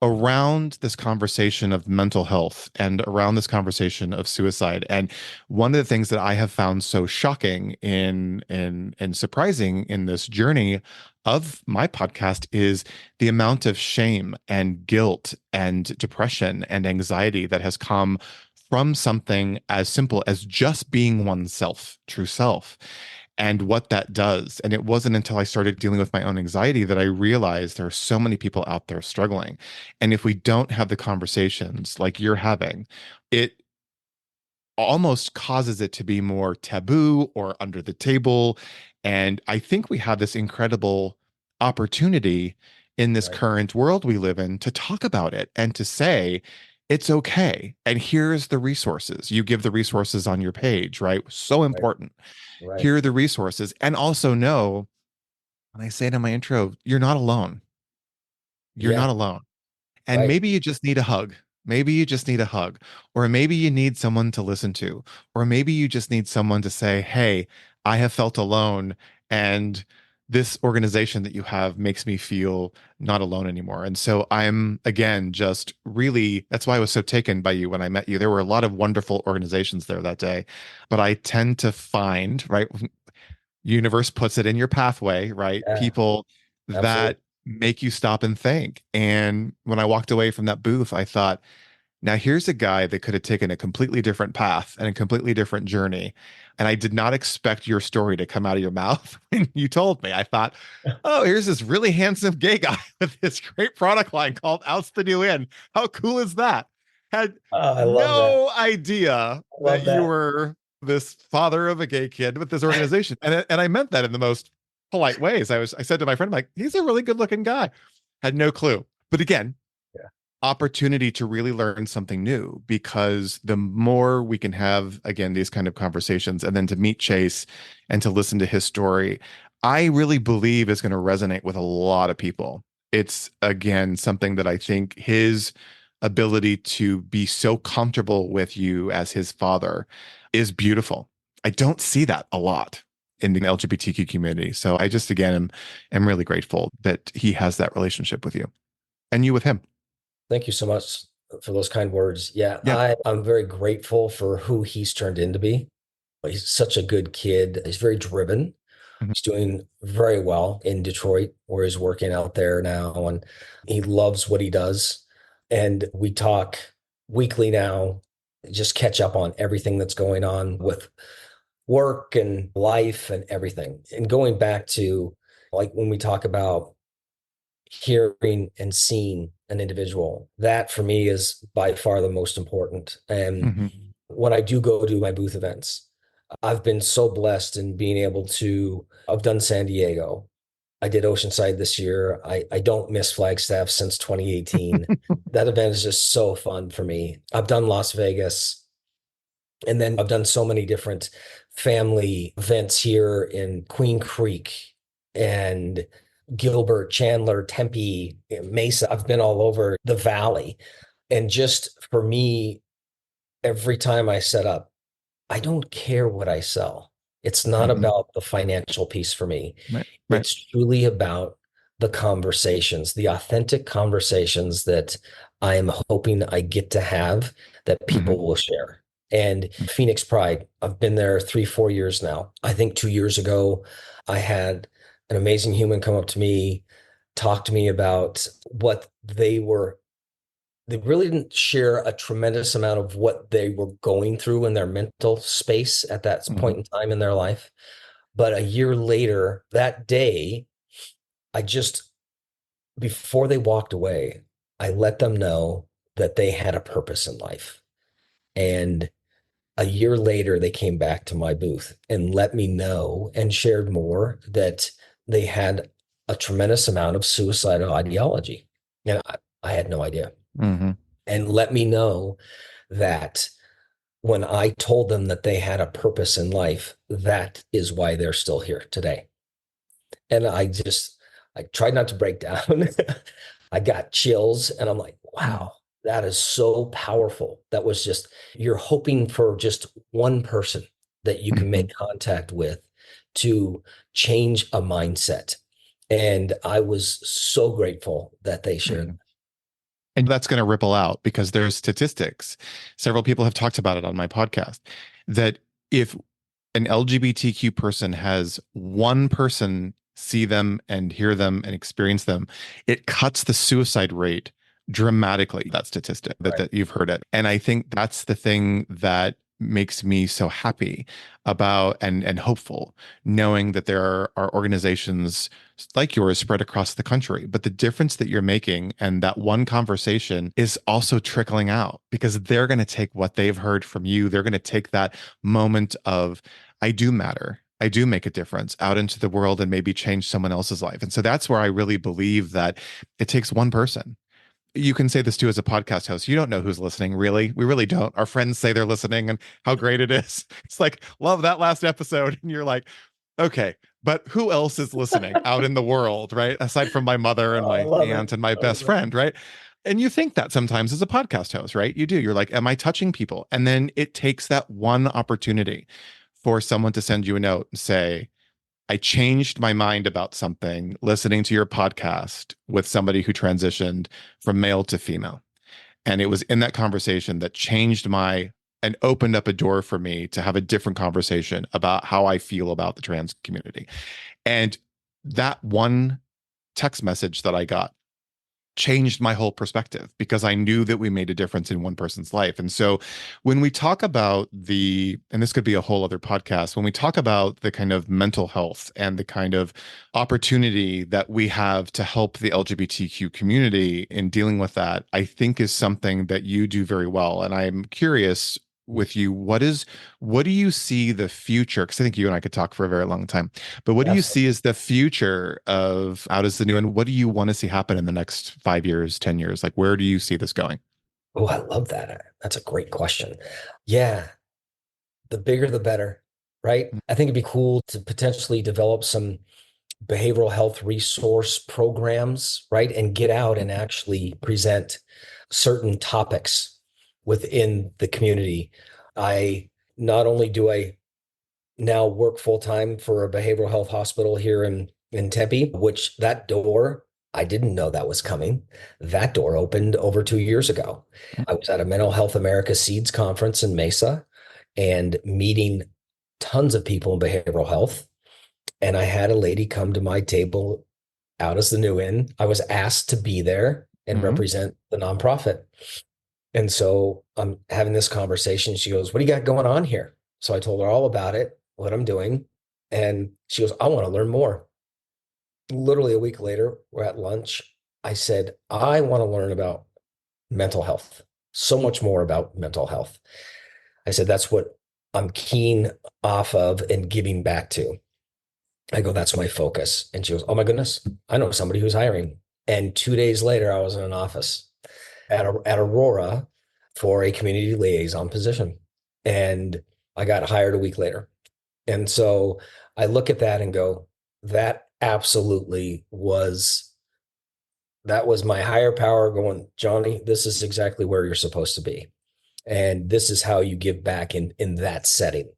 around this conversation of mental health and around this conversation of suicide. And one of the things that I have found so shocking and surprising in this journey of my podcast is the amount of shame and guilt and depression and anxiety that has come from something as simple as just being oneself, true self, and what that does. And it wasn't until I started dealing with my own anxiety that I realized there are so many people out there struggling. And if we don't have the conversations like you're having, it almost causes it to be more taboo or under the table. And I think we have this incredible opportunity in this Right. current world we live in to talk about it and to say, it's okay. And here's the resources. You give the resources on your page, right? So Right. important. Right. Here are the resources. And also know, when I say it in my intro, you're not alone. You're Yeah. not alone. And Right. maybe you just need a hug. Maybe you just need a hug. Or maybe you need someone to listen to. Or maybe you just need someone to say, hey, I have felt alone. And this organization that you have makes me feel not alone anymore. And so I'm, again, just really, that's why I was so taken by you when I met you. There were a lot of wonderful organizations there that day. But I tend to find, right, universe puts it in your pathway, right? Yeah. People Absolutely. that make you stop and think. And when I walked away from that booth, I thought, now here's a guy that could have taken a completely different path and a completely different journey. And I did not expect your story to come out of your mouth when you told me. I thought, oh, here's this really handsome gay guy with this great product line called Outs the New In. How cool is that? Had Oh, I love that. no idea I that love you that. were this father of a gay kid with this organization. And I meant that in the most polite ways. I said to my friend, I'm like, he's a really good looking guy. Had no clue. But again, Yeah. opportunity to really learn something new, because the more we can have, again, these kind of conversations and then to meet Chase and to listen to his story, I really believe is going to resonate with a lot of people. It's again something that I think his ability to be so comfortable with you as his father is beautiful. I don't see that a lot in the LGBTQ community. So I just again am really grateful that he has that relationship with you and you with him. Thank you so much for those kind words. Yeah, Yeah. I'm very grateful for who he's turned into be. He's such a good kid. He's very driven. Mhm. He's doing very well in Detroit, where he's working out there now, and he loves what he does. And we talk weekly now, just catch up on everything that's going on with work and life and everything. And going back to like when we talk about hearing and seeing an individual, that for me is by far the most important. And Mhm. when I do go to my booth events, I've been so blessed in being able to, I've done San Diego. I did Oceanside this year. I don't miss Flagstaff since 2018. That event is just so fun for me. I've done Las Vegas, and then I've done so many different family events here in Queen Creek and Gilbert, Chandler, Tempe, Mesa. I've been all over the valley. And just for me, every time I set up, I don't care what I sell. It's not Mhm. about the financial piece for me. Right. Right. It's truly about the conversations, the authentic conversations that I am hoping I get to have that Mhm. people will share. And Phoenix Pride, I've been there 3, 4 years now. I think 2 years ago, I had an amazing human come up to me, talk to me about what they really didn't share a tremendous amount of what they were going through in their mental space at that Mhm. point in time in their life. But a year later, that day, I just, before they walked away, I let them know that they had a purpose in life. And a year later, they came back to my booth and let me know and shared more that they had a tremendous amount of suicidal ideology. And I had no idea. Mhm. And let me know that when I told them that they had a purpose in life, that is why they're still here today. And I tried not to break down. I got chills and I'm like, Mhm. wow, that is so powerful. That was just, you're hoping for just one person that you can Mhm. make contact with to change a mindset. And I was so grateful that they shared. Mhm. And that's going to ripple out because there's statistics. Several people have talked about it on my podcast that if an LGBTQ person has one person see them and hear them and experience them, it cuts the suicide rate dramatically. That statistic Right. that you've heard it. And I think that's the thing that makes me so happy about and hopeful, knowing that there are organizations like yours spread across the country. But the difference that you're making and that one conversation is also trickling out because they're going to take what they've heard from you. They're going to take that moment of, I do matter. I do make a difference out into the world and maybe change someone else's life. And so that's where I really believe that it takes one person. You can say this too as a podcast host. You don't know who's listening, really. We really don't. Our friends say they're listening and how great it is. It's like, love that last episode. And you're like, okay, but who else is listening out in the world, right? Aside from my mother and Oh, I my love it. aunt and my I best love it. friend, right? And you think that sometimes as a podcast host, right? You do. You're like, am I touching people? And then it takes that one opportunity for someone to send you a note and say, I changed my mind about something listening to your podcast with somebody who transitioned from male to female. And it was in that conversation that changed my and opened up a door for me to have a different conversation about how I feel about the trans community. And that one text message that I got changed my whole perspective because I knew that we made a difference in one person's life. And so when we talk about and this could be a whole other podcast, when we talk about the kind of mental health and the kind of opportunity that we have to help the LGBTQ community in dealing with that, I think is something that you do very well. And I'm curious with you, what do you see the future? Because I think you and I could talk for a very long time. But what do you see Absolutely. as the future of Out is the New, and what do you want to see happen in the next 5 years, 10 years? Like, where do you see this going? Oh, I love that. That's a great question. Yeah, the bigger the better, right? I think it'd be cool to potentially develop some. behavioral health resource programs, right? And get out and actually present certain topics within the community. I not only do I now work full time for a behavioral health hospital here in Tempe, which that door, I didn't know that was coming. That door opened over 2 years ago. I was at a Mental Health America Seeds conference in Mesa and meeting tons of people in behavioral health. And I had a lady come to my table out as the new in. I was asked to be there and Mm-hmm. represent the nonprofit. And so I'm having this conversation. She goes, "What do you got going on here?" So I told her all about it, what I'm doing. And she goes, "I want to learn more." Literally a week later, we're at lunch. I said, "I want to learn about mental health, so much more about mental health." I said, "That's what I'm keen off of and giving back to." I go, "That's my focus." And she goes, "Oh my goodness, I know somebody who's hiring." And 2 days later, I was in an office at Aurora for a community liaison position. And I got hired a week later. And so I look at that and go, that absolutely was that was my higher power going, "Johnny, this is exactly where you're supposed to be. And this is how you give back in that setting."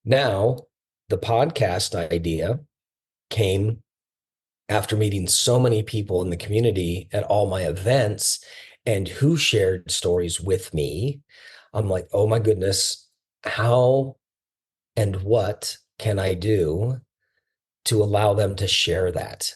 Now, the podcast idea came after meeting so many people in the community at all my events and who shared stories with me. I'm like, oh my goodness, how and what can I do to allow them to share that?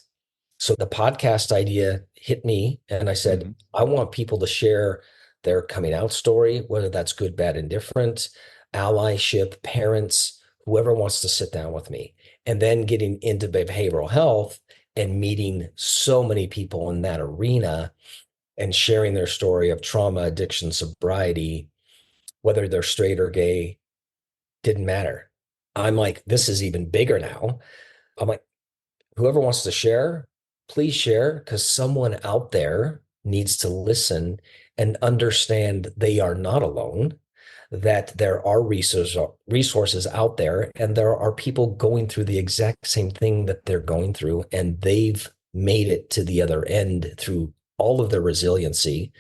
So the podcast idea hit me, and I said, Mm-hmm. I want people to share their coming out story, whether that's good, bad, indifferent, allyship, parents, whoever wants to sit down with me. And then getting into behavioral health and meeting so many people in that arena and sharing their story of trauma, addiction, sobriety, whether they're straight or gay, didn't matter. I'm like, this is even bigger now. I'm like, whoever wants to share, please share because someone out there needs to listen and understand they are not alone, that there are resources out there, and there are people going through the exact same thing that they're going through, and they've made it to the other end through all of their resiliency,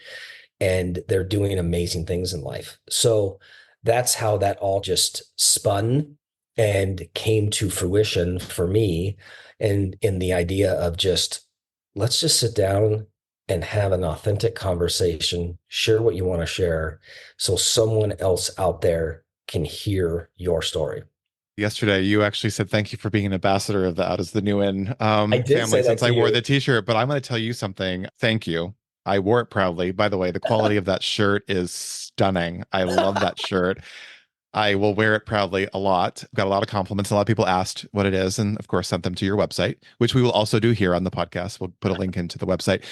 and they're doing amazing things in life. So that's how that all just spun and came to fruition for me. And in the idea of just, let's just sit down and have an authentic conversation, share what you want to share so someone else out there can hear your story. Yesterday, you actually said thank you for being an ambassador of the Out is the New In I did family say that since to I wore you. the t-shirt, but I'm going to tell you something. Thank you. I wore it proudly. By the way, the quality of that shirt is stunning. I love that shirt. I will wear it proudly a lot. Got a lot of compliments. A lot of people asked what it is, and of course, sent them to your website, which we will also do here on the podcast. We'll put a link into the website.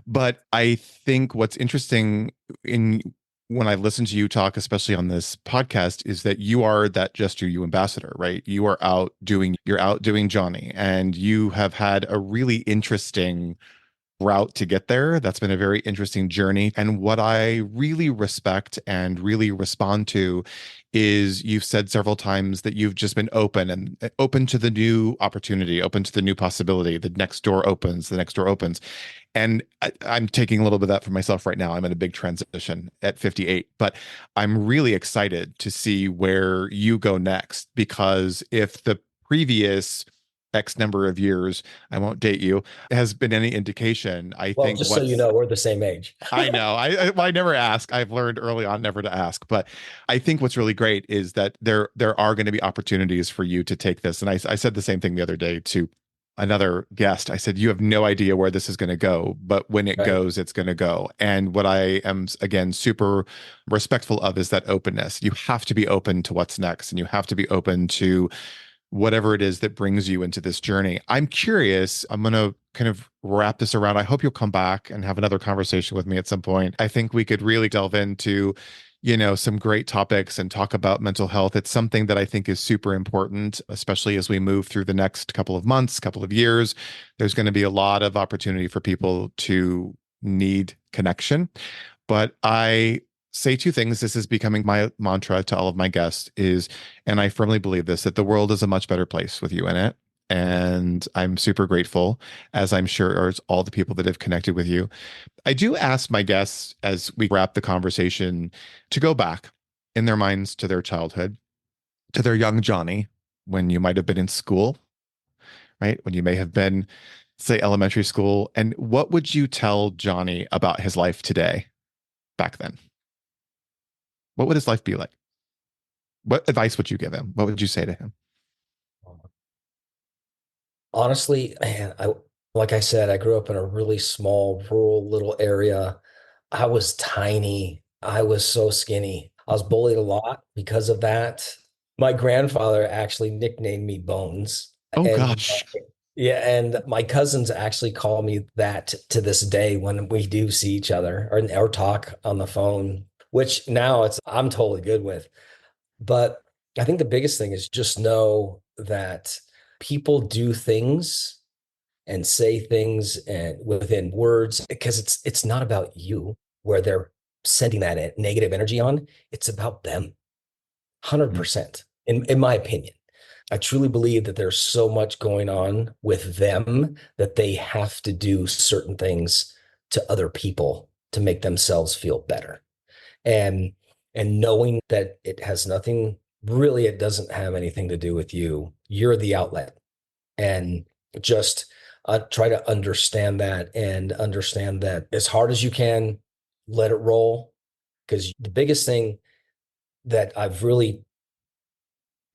But I think what's interesting in when I listen to you talk, especially on this podcast, is that you are that Just You ambassador, right? You're out doing Johnnie, and you have had a really interesting route to get there. That's been a very interesting journey. And what I really respect and really respond to is you've said several times that you've just been open and open to the new opportunity, open to the new possibility. The next door opens, the next door opens. And I'm taking a little bit of that for myself right now. I'm in a big transition at 58, but I'm really excited to see where you go next because if the previous X number of years, I won't date you, has been any indication, I Well, think just so you know, we're the same age. I know. I never ask. I've learned early on never to ask. But I think what's really great is that there are going to be opportunities for you to take this. And I said the same thing the other day to another guest. I said, you have no idea where this is going to go, but when it Right. goes, it's going to go. And what I am, again, super respectful of is that openness. You have to be open to what's next, and you have to be open to whatever it is that brings you into this journey. I'm curious. I'm going to kind of wrap this around. I hope you'll come back and have another conversation with me at some point. I think we could really delve into, some great topics and talk about mental health. It's something that I think is super important, especially as we move through the next couple of months, couple of years. There's going to be a lot of opportunity for people to need connection. But I say two things. This is becoming my mantra to all of my guests is, and I firmly believe this, that the world is a much better place with you in it. And I'm super grateful, as I'm sure are all the people that have connected with you. I do ask my guests as we wrap the conversation to go back in their minds to their childhood, to their young Johnnie, when you might have been in school, right? When you may have been, say, elementary school. And what would you tell Johnnie about his life today, back then? What would his life be like? What advice would you give him? What would you say to him? Honestly, man, like I said, I grew up in a really small, rural little area. I was tiny. I was so skinny. I was bullied a lot because of that. My grandfather actually nicknamed me Bones. Oh, And gosh. yeah, and my cousins actually call me that to this day when we do see each other or talk on the phone, which now I'm totally good with. But I think the biggest thing is just know that people do things and say things and within words because it's not about you where they're sending that negative energy on. It's about them, Mm, 100%, in my opinion. I truly believe that there's so much going on with them that they have to do certain things to other people to make themselves feel better. And and knowing that it has nothing, really, it doesn't have anything to do with you. You're the outlet. And just try to understand that and understand that as hard as you can, let it roll. Because the biggest thing that I've really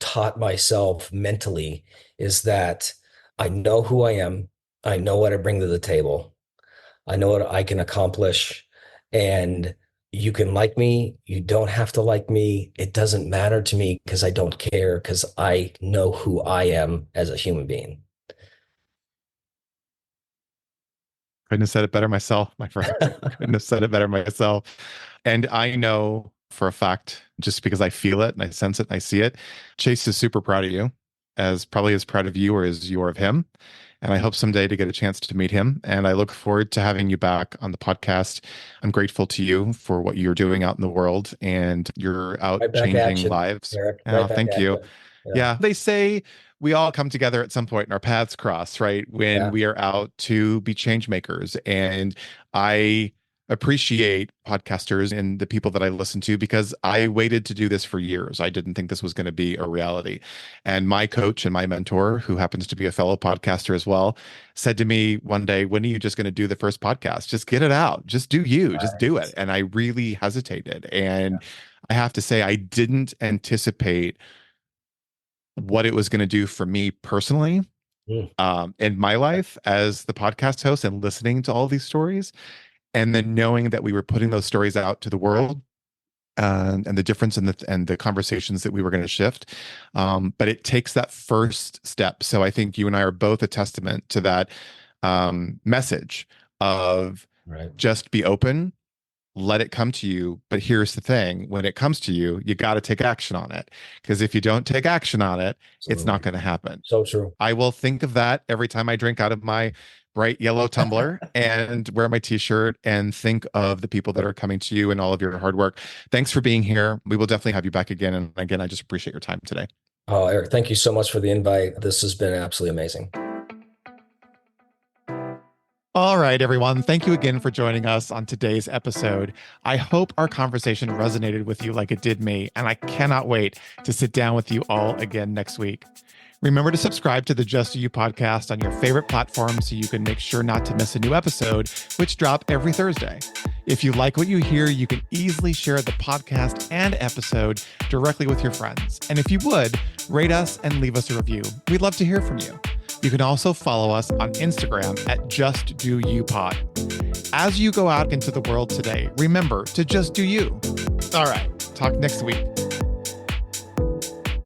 taught myself mentally is that I know who I am. I know what I bring to the table. I know what I can accomplish. And you can like me. You don't have to like me. It doesn't matter to me because I don't care because I know who I am as a human being. couldn't have said it better myself, my friend. Couldn't have said it better myself. And I know for a fact, just because I feel it and I sense it and I see it, Chase is super proud of you, as probably as proud of you or as you are of him. And I hope someday to get a chance to meet him. And I look forward to having you back on the podcast. I'm grateful to you for what you're doing out in the world, and you're out Right back at changing you, lives. Eric. Oh, Right back thank at you. you. Yeah. Yeah, they say we all come together at some point and our paths cross, right? When Yeah. we are out to be change makers. And I appreciate podcasters and the people that I listen to because I waited to do this for years. I didn't think this was going to be a reality. And my coach and my mentor, who happens to be a fellow podcaster as well, said to me one day, "When are you just going to do the first podcast? Just get it out. Just do you. Just do it." Right. And I really hesitated. And I have to say, I didn't anticipate what it was going to do for me personally, Mm. in my life as the podcast host and listening to all these stories, and then knowing that we were putting those stories out to the world, and the difference in the conversations that we were going to shift. But it takes that first step. So I think you and I are both a testament to that message of Right. just be open, let it come to you. But here's the thing, when it comes to you, you got to take action on it. Because if you don't take action on it, it's not Absolutely. going to happen. So true. I will think of that every time I drink out of my bright yellow tumbler and wear my t-shirt and think of the people that are coming to you and all of your hard work. Thanks for being here. We will definitely have you back again. And again, I just appreciate your time today. Oh, Eric, thank you so much for the invite. This has been absolutely amazing. All right, everyone. Thank you again for joining us on today's episode. I hope our conversation resonated with you like it did me, and I cannot wait to sit down with you all again next week. Remember to subscribe to the Just You podcast on your favorite platform so you can make sure not to miss a new episode, which drop every Thursday. If you like what you hear, you can easily share the podcast and episode directly with your friends. And if you would, rate us and leave us a review. We'd love to hear from you. You can also follow us on Instagram at JustDoYouPod. As you go out into the world today, remember to just do you. All right, talk next week.